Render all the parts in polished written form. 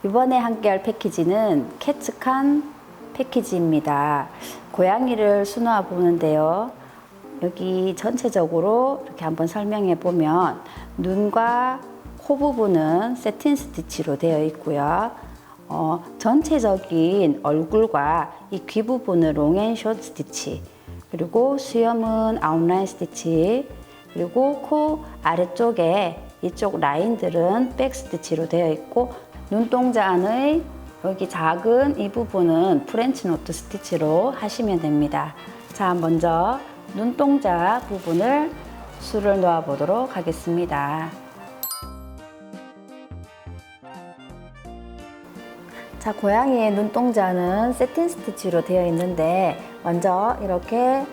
이번에 함께할 패키지는 캐츠칸 패키지입니다. 고양이를 수놓아 보는데요. 여기 전체적으로 이렇게 한번 설명해 보면 눈과 코 부분은 세틴 스티치로 되어 있고요. 전체적인 얼굴과 이 귀 부분은 롱앤숏 스티치, 그리고 수염은 아웃라인 스티치, 그리고 코 아래쪽에 이쪽 라인들은 백 스티치로 되어 있고, 눈동자 안의 여기 작은 이 부분은 프렌치 노트 스티치로 하시면 됩니다. 자, 먼저 눈동자 부분을 술을 놓아 보도록 하겠습니다. 자, 고양이의 눈동자는 세틴 스티치로 되어 있는데, 먼저 이렇게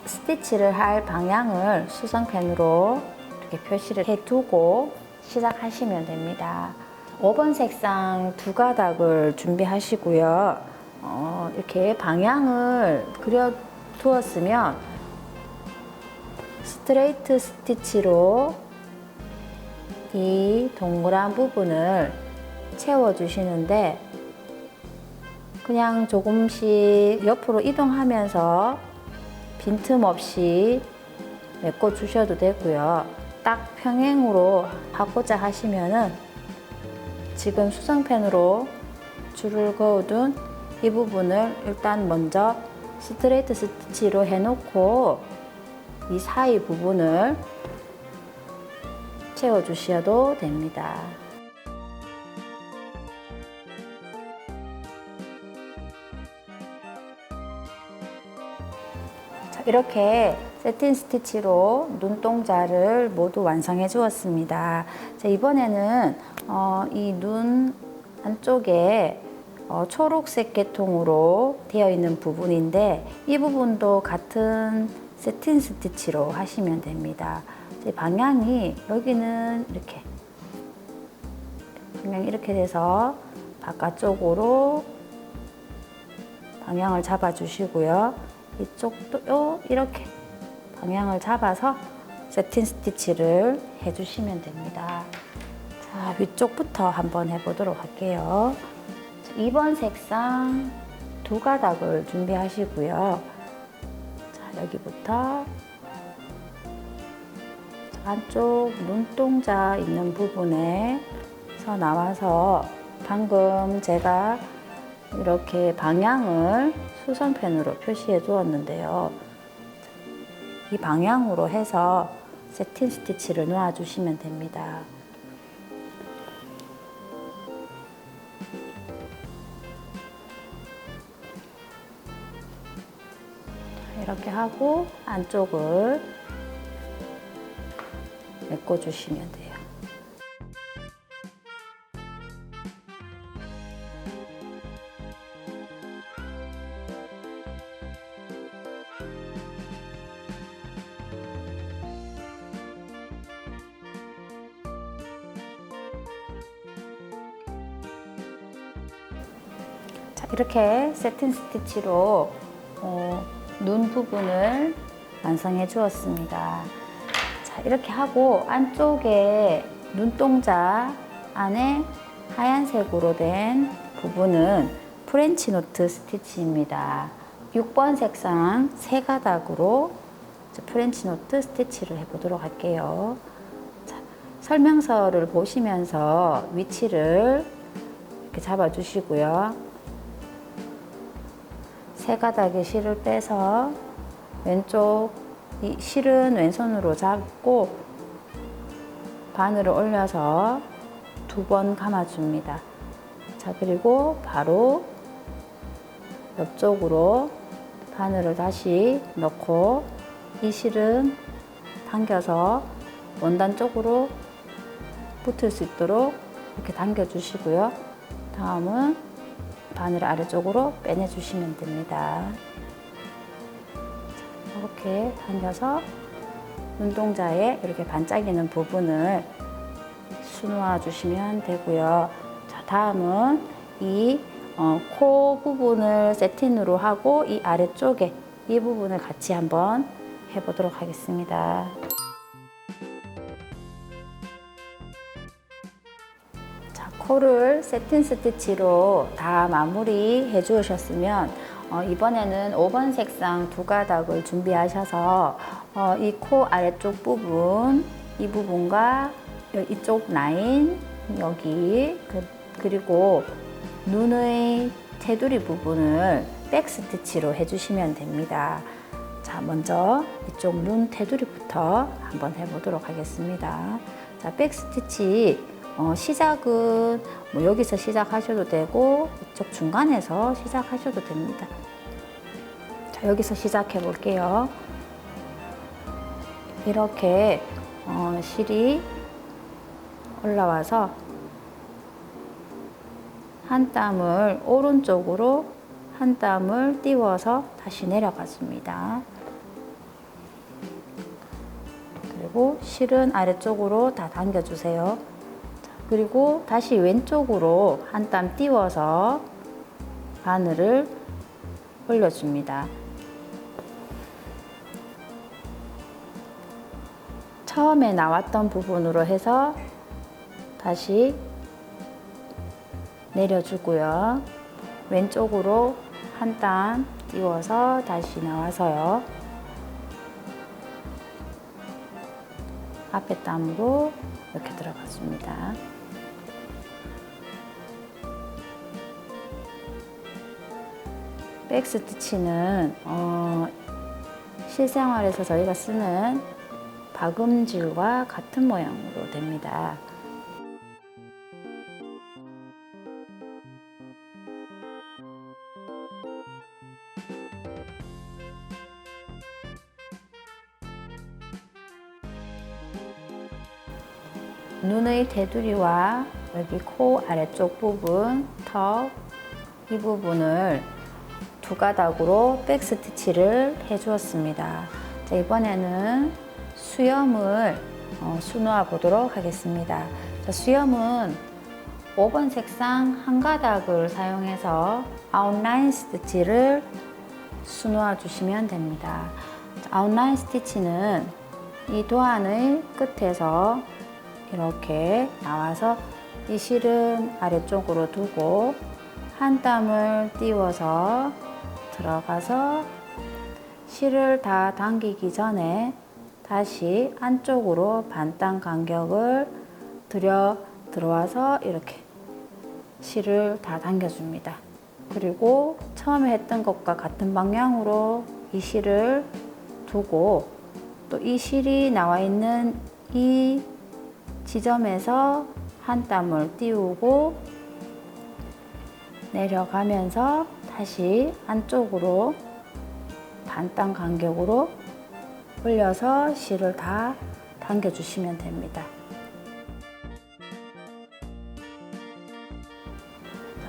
스티치를 할 방향을 수성펜으로 이렇게 표시를 해두고 시작하시면 됩니다. 5번 색상 두 가닥을 준비하시고요. 이렇게 방향을 그려 두었으면 스트레이트 스티치로 이 동그란 부분을 채워 주시는데, 그냥 조금씩 옆으로 이동하면서 빈틈없이 메꿔 주셔도 되고요. 딱 평행으로 하고자 하시면은 지금 수성펜으로 줄을 그어둔 이 부분을 일단 먼저 스트레이트 스티치로 해놓고 이 사이 부분을 채워 주셔도 됩니다. 자, 이렇게 세틴 스티치로 눈동자를 모두 완성해 주었습니다. 자, 이번에는 이 눈 안쪽에 초록색 계통으로 되어 있는 부분인데, 이 부분도 같은 세틴 스티치로 하시면 됩니다. 방향이 여기는 이렇게 방향이 이렇게 돼서 바깥쪽으로 방향을 잡아 주시고요. 이쪽도 이렇게 방향을 잡아서 세틴 스티치를 해주시면 됩니다. 자, 위쪽부터 한번 해보도록 할게요. 2번 색상 두 가닥을 준비하시고요. 자, 여기부터 안쪽 눈동자 있는 부분에서 나와서 방금 제가 이렇게 방향을 수성펜으로 표시해 주었는데요. 이 방향으로 해서 세틴 스티치를 놓아 주시면 됩니다. 이렇게 하고 안쪽을 메꿔 주시면 돼요. 자, 이렇게 세틴 스티치로 눈 부분을 완성해 주었습니다. 자, 이렇게 하고 안쪽에 눈동자 안에 하얀색으로 된 부분은 프렌치 노트 스티치입니다. 6번 색상 세 가닥으로 프렌치 노트 스티치를 해보도록 할게요. 자, 설명서를 보시면서 위치를 이렇게 잡아주시고요. 세 가닥의 실을 빼서 왼쪽 이 실은 왼손으로 잡고 바늘을 올려서 두 번 감아줍니다. 자, 그리고 바로 옆쪽으로 바늘을 다시 넣고 이 실은 당겨서 원단 쪽으로 붙을 수 있도록 이렇게 당겨 주시고요. 다음은 바늘을 아래쪽으로 빼내 주시면 됩니다. 이렇게 당겨서 눈동자에 이렇게 반짝이는 부분을 수놓아 주시면 되고요. 자, 다음은 이 코 부분을 세틴으로 하고 이 아래쪽에 이 부분을 같이 한번 해보도록 하겠습니다. 자, 자, 코를 세틴 스티치로 다 마무리 해 주셨으면 이번에는 5번 색상 두 가닥을 준비하셔서 이 코 아래쪽 부분, 이 부분과 이쪽 라인, 여기 그리고 눈의 테두리 부분을 백 스티치로 해주시면 됩니다. 자, 먼저 이쪽 눈 테두리부터 한번 해보도록 하겠습니다. 자, 백 스티치 시작은 뭐 여기서 시작하셔도 되고 이쪽 중간에서 시작하셔도 됩니다. 자, 여기서 시작해 볼게요. 이렇게 실이 올라와서 한 땀을 오른쪽으로 한 땀을 띄워서 다시 내려가줍니다. 그리고 실은 아래쪽으로 다 당겨주세요. 그리고 다시 왼쪽으로 한 땀 띄워서 바늘을 올려줍니다. 처음에 나왔던 부분으로 해서 다시 내려주고요. 왼쪽으로 한 땀 띄워서 다시 나와서요. 앞에 땀으로 이렇게 들어갔습니다. 백 스티치는 실생활에서 저희가 쓰는 박음질과 같은 모양으로 됩니다. 눈의 테두리와 여기 코 아래쪽 부분, 턱, 이 부분을 두 가닥으로 백 스티치를 해 주었습니다. 자, 이번에는 수염을 수놓아 보도록 하겠습니다. 자, 수염은 5번 색상 한 가닥을 사용해서 아웃라인 스티치를 수놓아 주시면 됩니다. 자, 아웃라인 스티치는 이 도안의 끝에서 이렇게 나와서 이 실은 아래쪽으로 두고 한 땀을 띄워서 들어가서 실을 다 당기기 전에 다시 안쪽으로 반땀 간격을 들어와서 이렇게 실을 다 당겨줍니다. 그리고 처음에 했던 것과 같은 방향으로 이 실을 두고 또 이 실이 나와 있는 이 지점에서 한 땀을 띄우고 내려가면서 다시 안쪽으로 반땀 간격으로 올려서 실을 다 당겨주시면 됩니다.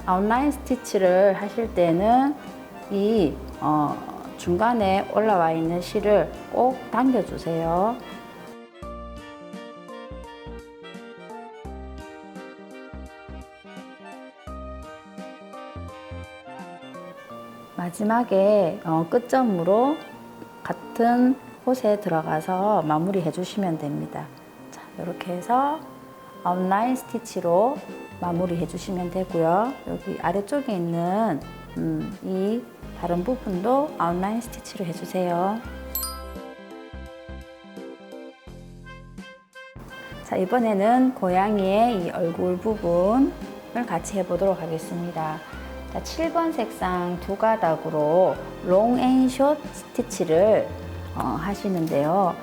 아웃라인 스티치를 하실 때는 이 중간에 올라와 있는 실을 꼭 당겨주세요. 마지막에 끝점으로 같은 곳에 들어가서 마무리 해주시면 됩니다. 자, 이렇게 해서 아웃라인 스티치로 마무리 해주시면 되고요. 여기 아래쪽에 있는 이 다른 부분도 아웃라인 스티치로 해주세요. 자, 이번에는 고양이의 이 얼굴 부분을 같이 해보도록 하겠습니다. 자, 7번 색상 두 가닥으로 롱 앤 숏 스티치를 하시는데요.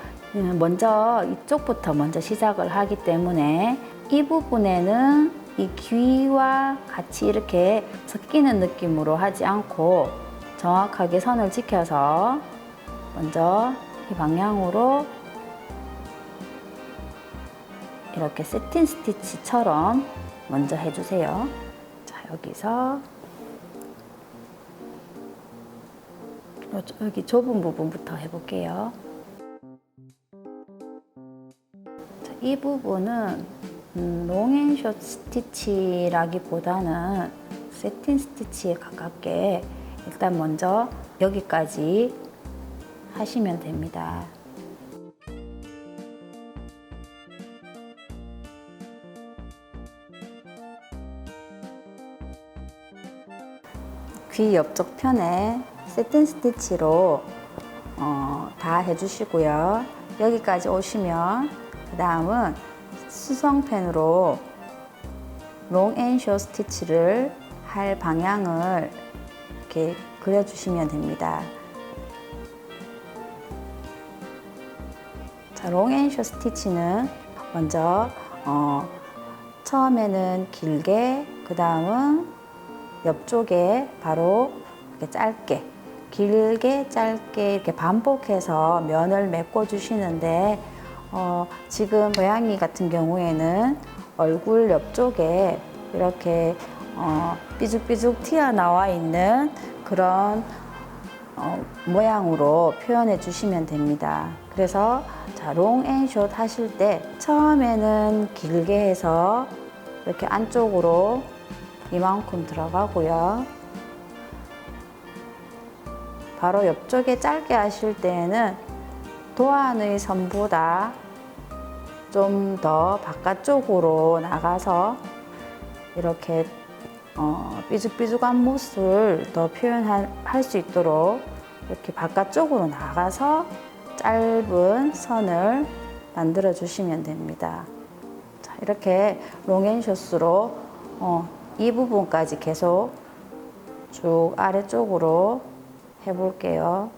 먼저 이쪽부터 먼저 시작을 하기 때문에 이 부분에는 이 귀와 같이 이렇게 섞이는 느낌으로 하지 않고 정확하게 선을 지켜서 먼저 이 방향으로 이렇게 세틴 스티치처럼 먼저 해주세요. 자, 여기서 여기 좁은 부분부터 해볼게요. 자, 이 부분은 롱앤숏 스티치라기보다는 세틴 스티치에 가깝게 일단 먼저 여기까지 하시면 됩니다. 귀 옆쪽 편에 세틴 스티치로 다 해주시고요. 여기까지 오시면 그 다음은 수성펜으로 롱 앤 숏 스티치를 할 방향을 이렇게 그려주시면 됩니다. 자, 롱 앤 숏 스티치는 먼저 처음에는 길게, 그 다음은 옆쪽에 바로 이렇게 짧게, 길게 짧게 이렇게 반복해서 면을 메꿔 주시는데 지금 고양이 같은 경우에는 얼굴 옆쪽에 이렇게 삐죽삐죽 튀어나와 있는 그런 모양으로 표현해 주시면 됩니다. 그래서 자, 롱 앤 숏 하실 때 처음에는 길게 해서 이렇게 안쪽으로 이만큼 들어가고요. 바로 옆쪽에 짧게 하실 때에는 도안의 선보다 좀 더 바깥쪽으로 나가서 이렇게 삐죽삐죽한 모습을 더 표현할 수 있도록 이렇게 바깥쪽으로 나가서 짧은 선을 만들어 주시면 됩니다. 자, 이렇게 롱앤숏으로 이 부분까지 계속 쭉 아래쪽으로 해볼게요.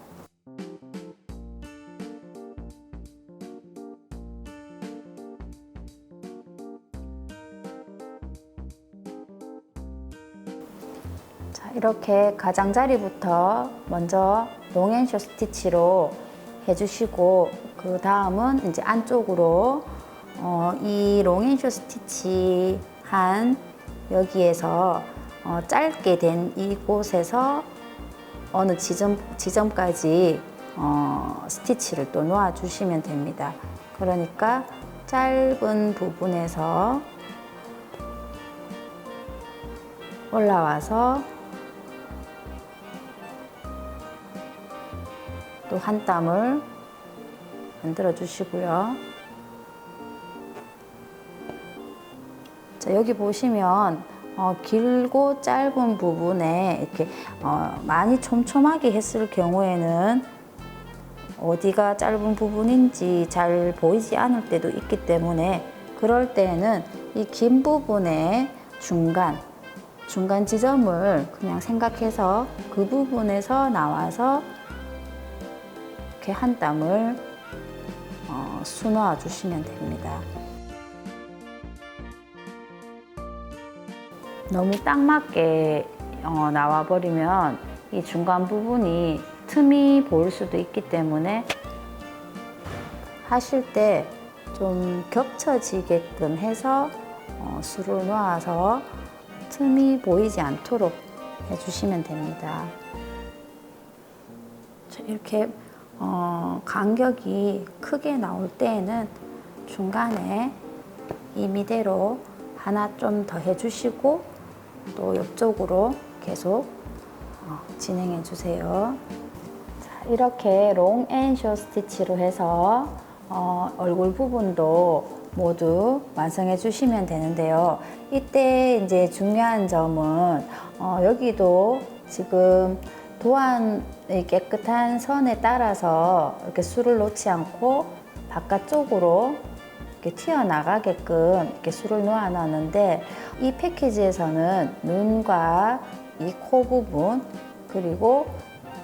자, 이렇게 가장자리부터 먼저 롱앤숏 스티치로 해주시고, 그 다음은 이제 안쪽으로 이 롱앤숏 스티치 한 여기에서 짧게 된 이곳에서 어느 지점까지 스티치를 또 놓아 주시면 됩니다. 그러니까 짧은 부분에서 올라와서 또 한 땀을 만들어 주시고요. 자, 여기 보시면 길고 짧은 부분에 이렇게 많이 촘촘하게 했을 경우에는 어디가 짧은 부분인지 잘 보이지 않을 때도 있기 때문에, 그럴 때는 이 긴 부분의 중간 지점을 그냥 생각해서 그 부분에서 나와서 이렇게 한 땀을 수놓아 주시면 됩니다. 너무 딱 맞게 나와버리면 이 중간 부분이 틈이 보일 수도 있기 때문에 하실 때 좀 겹쳐지게끔 해서 수를 놓아서 틈이 보이지 않도록 해주시면 됩니다. 이렇게 간격이 크게 나올 때에는 중간에 이 미대로 하나 좀 더 해주시고 또 옆쪽으로 계속 진행해 주세요. 자, 이렇게 롱 앤 숏 스티치로 해서 얼굴 부분도 모두 완성해 주시면 되는데요. 이때 이제 중요한 점은 여기도 지금 도안의 깨끗한 선에 따라서 이렇게 술을 놓지 않고 바깥쪽으로 이렇게 튀어나가게끔 이렇게 술을 놓아 놨는데, 이 패키지에서는 눈과 이 코 부분 그리고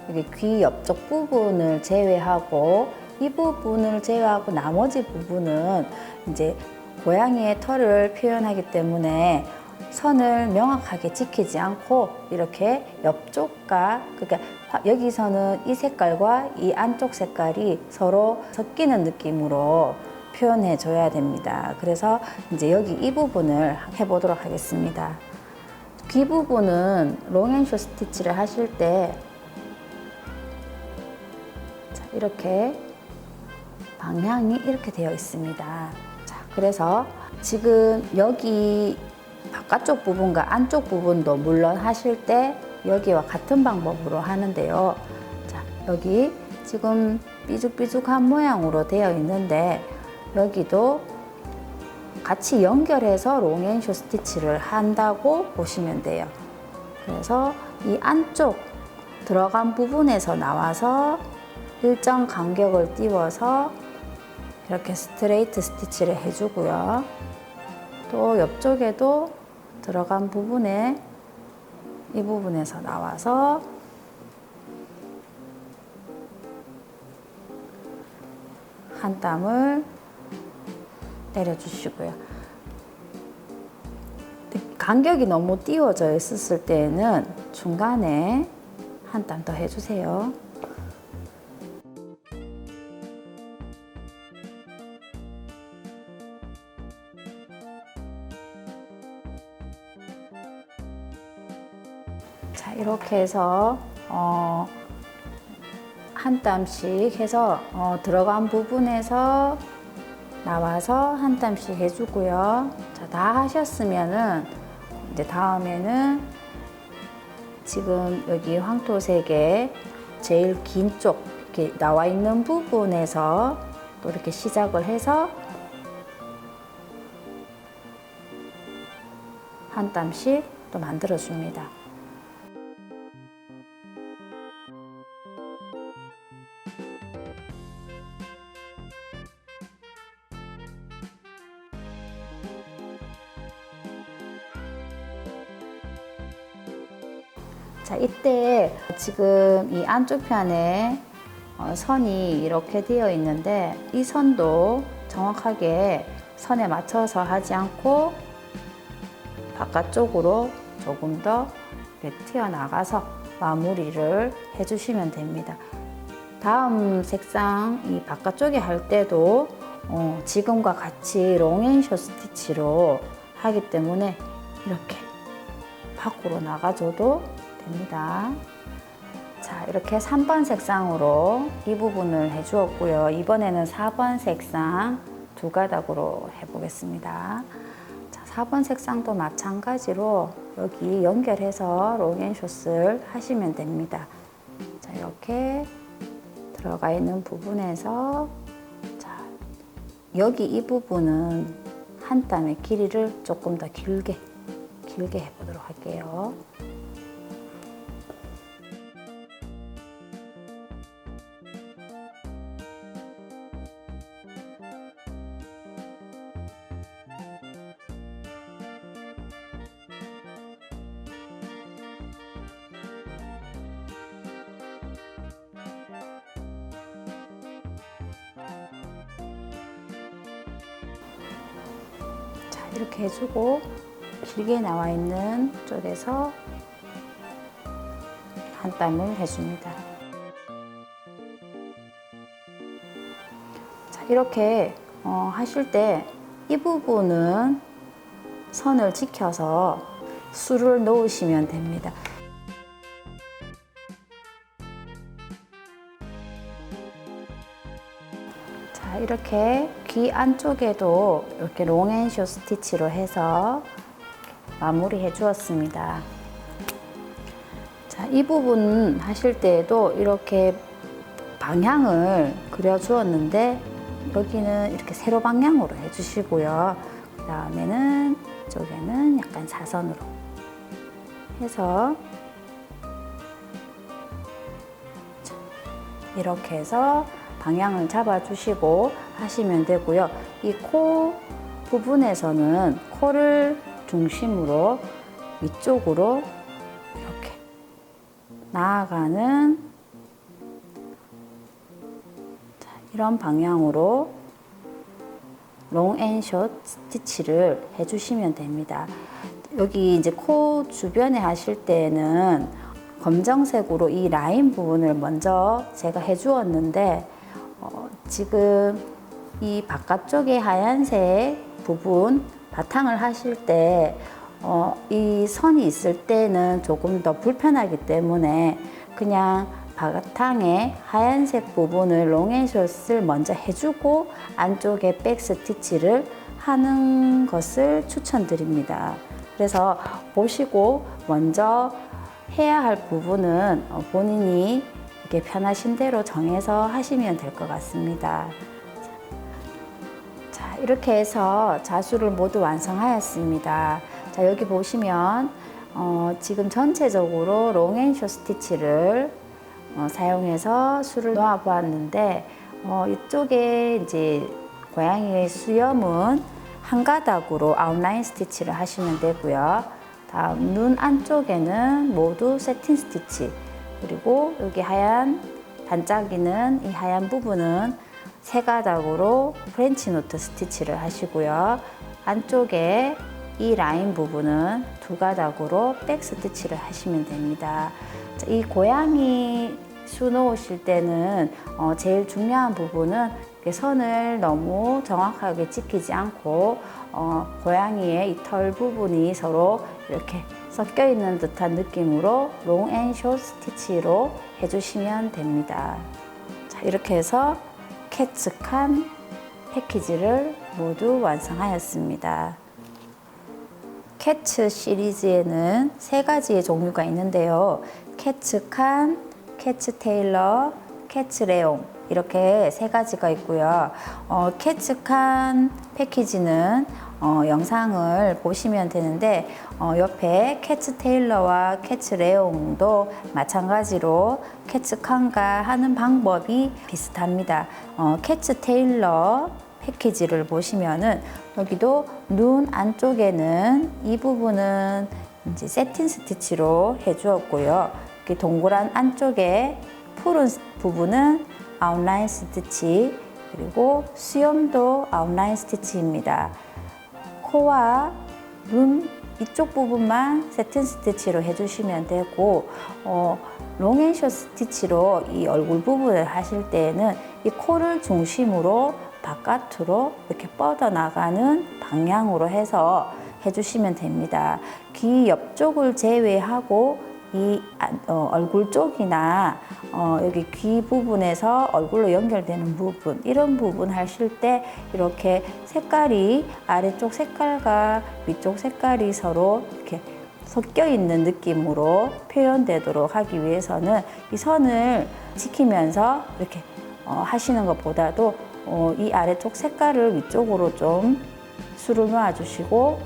여기 귀 옆쪽 부분을 제외하고, 이 부분을 제외하고 나머지 부분은 이제 고양이의 털을 표현하기 때문에 선을 명확하게 지키지 않고 이렇게 옆쪽과, 그러니까 여기서는 이 색깔과 이 안쪽 색깔이 서로 섞이는 느낌으로 표현해 줘야 됩니다. 그래서 이제 여기 이 부분을 해보도록 하겠습니다. 귀 부분은 롱앤숏 스티치를 하실 때 이렇게 방향이 이렇게 되어 있습니다. 자, 그래서 지금 여기 바깥쪽 부분과 안쪽 부분도 물론 하실 때 여기와 같은 방법으로 하는데요. 자, 여기 지금 삐죽삐죽한 모양으로 되어 있는데 여기도 같이 연결해서 롱앤숏 스티치를 한다고 보시면 돼요. 그래서 이 안쪽 들어간 부분에서 나와서 일정 간격을 띄워서 이렇게 스트레이트 스티치를 해주고요. 또 옆쪽에도 들어간 부분에 이 부분에서 나와서 한 땀을 내려주시고요. 간격이 너무 띄워져 있었을 때에는 중간에 한 땀 더 해주세요. 자, 이렇게 해서 한 땀씩 해서 들어간 부분에서 나와서 한 땀씩 해주고요. 자, 다 하셨으면은 이제 다음에는 지금 여기 황토색의 제일 긴 쪽 이렇게 나와 있는 부분에서 또 이렇게 시작을 해서 한 땀씩 또 만들어 줍니다. 자, 이때 지금 이 안쪽 편에 선이 이렇게 되어 있는데 이 선도 정확하게 선에 맞춰서 하지 않고 바깥쪽으로 조금 더 이렇게 튀어나가서 마무리를 해주시면 됩니다. 다음 색상 이 바깥쪽에 할 때도 지금과 같이 롱앤숏 스티치로 하기 때문에 이렇게 밖으로 나가줘도 됩니다. 자, 이렇게 3번 색상으로 이 부분을 해주었고요. 이번에는 4번 색상 두 가닥으로 해보겠습니다. 자, 4번 색상도 마찬가지로 여기 연결해서 롱앤숏을 하시면 됩니다. 자, 이렇게 들어가 있는 부분에서 자, 여기 이 부분은 한 땀의 길이를 조금 더 길게 해보도록 할게요. 이렇게 해주고 길게 나와 있는 쪽에서 한 땀을 해줍니다. 자, 이렇게 하실 때 이 부분은 선을 지켜서 술을 놓으시면 됩니다. 자, 이렇게 귀 안쪽에도 이렇게 롱앤숏 스티치로 해서 마무리 해 주었습니다. 자, 이 부분 하실 때에도 이렇게 방향을 그려 주었는데 여기는 이렇게 세로 방향으로 해 주시고요. 그 다음에는 이쪽에는 약간 사선으로 해서 이렇게 해서 방향을 잡아주시고 하시면 되고요. 이 코 부분에서는 코를 중심으로 위쪽으로 이렇게 나아가는 이런 방향으로 롱앤숏 스티치를 해주시면 됩니다. 여기 이제 코 주변에 하실 때는 검정색으로 이 라인 부분을 먼저 제가 해주었는데 지금 이 바깥쪽에 하얀색 부분 바탕을 하실 때 이 선이 있을 때는 조금 더 불편하기 때문에 그냥 바탕에 하얀색 부분을 롱앤숏을 먼저 해주고 안쪽에 백 스티치를 하는 것을 추천드립니다. 그래서 보시고 먼저 해야 할 부분은 본인이 이렇게 편하신 대로 정해서 하시면 될 것 같습니다. 자, 이렇게 해서 자수를 모두 완성하였습니다. 자, 여기 보시면 지금 전체적으로 롱앤숏 스티치를 사용해서 술을 놓아 보았는데 이쪽에 이제 고양이의 수염은 한 가닥으로 아웃라인 스티치를 하시면 되고요. 다음 눈 안쪽에는 모두 세틴 스티치, 그리고 여기 하얀 반짝이는 이 하얀 부분은 세 가닥으로 프렌치 노트 스티치를 하시고요. 안쪽에 이 라인 부분은 두 가닥으로 백 스티치를 하시면 됩니다. 이 고양이 수 놓으실 때는 제일 중요한 부분은 선을 너무 정확하게 지키지 않고 고양이의 이 털 부분이 서로 이렇게 섞여 있는 듯한 느낌으로 롱 앤 숏 스티치로 해주시면 됩니다. 자, 이렇게 해서 캐츠칸 패키지를 모두 완성하였습니다. 캐츠 시리즈에는 세 가지의 종류가 있는데요. 캐츠칸, 캐츠 테일러, 캐츠 레옹, 이렇게 세 가지가 있고요. 캐츠칸 패키지는 영상을 보시면 되는데 옆에 캐츠 테일러와 캐츠 레옹도 마찬가지로 캐츠칸과 하는 방법이 비슷합니다. 캐츠 테일러 패키지를 보시면은 여기도 눈 안쪽에는 이 부분은 이제 세틴 스티치로 해주었고요. 이렇게 동그란 안쪽에 푸른 부분은 아웃라인 스티치, 그리고 수염도 아웃라인 스티치입니다. 코와 눈 이쪽 부분만 세틴 스티치로 해주시면 되고 롱앤숏 스티치로 이 얼굴 부분을 하실 때에는 이 코를 중심으로 바깥으로 이렇게 뻗어나가는 방향으로 해서 해주시면 됩니다. 귀 옆쪽을 제외하고 이 얼굴 쪽이나 여기 귀 부분에서 얼굴로 연결되는 부분, 이런 부분 하실 때 이렇게 색깔이 아래쪽 색깔과 위쪽 색깔이 서로 이렇게 섞여 있는 느낌으로 표현되도록 하기 위해서는 이 선을 지키면서 이렇게 하시는 것보다도 이 아래쪽 색깔을 위쪽으로 좀 술을 놓아 주시고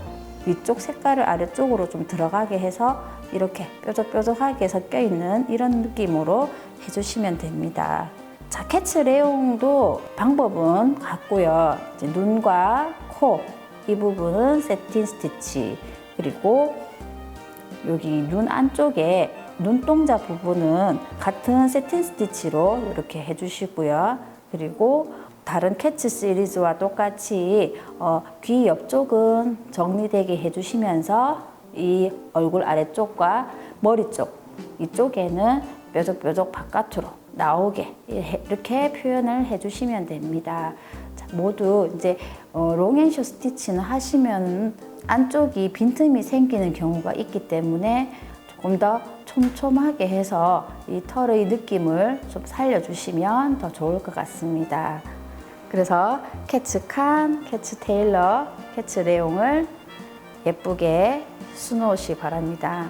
위쪽 색깔을 아래쪽으로 좀 들어가게 해서 이렇게 뾰족뾰족하게 섞여 있는 이런 느낌으로 해주시면 됩니다. 자, 캐츠 레옹도 방법은 같고요. 이제 눈과 코 이 부분은 세틴 스티치, 그리고 여기 눈 안쪽에 눈동자 부분은 같은 세틴 스티치로 이렇게 해주시고요. 그리고 다른 캐츠 시리즈와 똑같이 귀 옆쪽은 정리되게 해주시면서 이 얼굴 아래쪽과 머리 쪽 이쪽에는 뾰족뾰족 바깥으로 나오게 이렇게 표현을 해주시면 됩니다. 자, 모두 이제 롱앤숏 스티치는 하시면 안쪽이 빈틈이 생기는 경우가 있기 때문에 조금 더 촘촘하게 해서 이 털의 느낌을 좀 살려주시면 더 좋을 것 같습니다. 그래서 캐츠칸, 캐츠 테일러, 캐츠 레옹을 예쁘게 수놓으시기 바랍니다.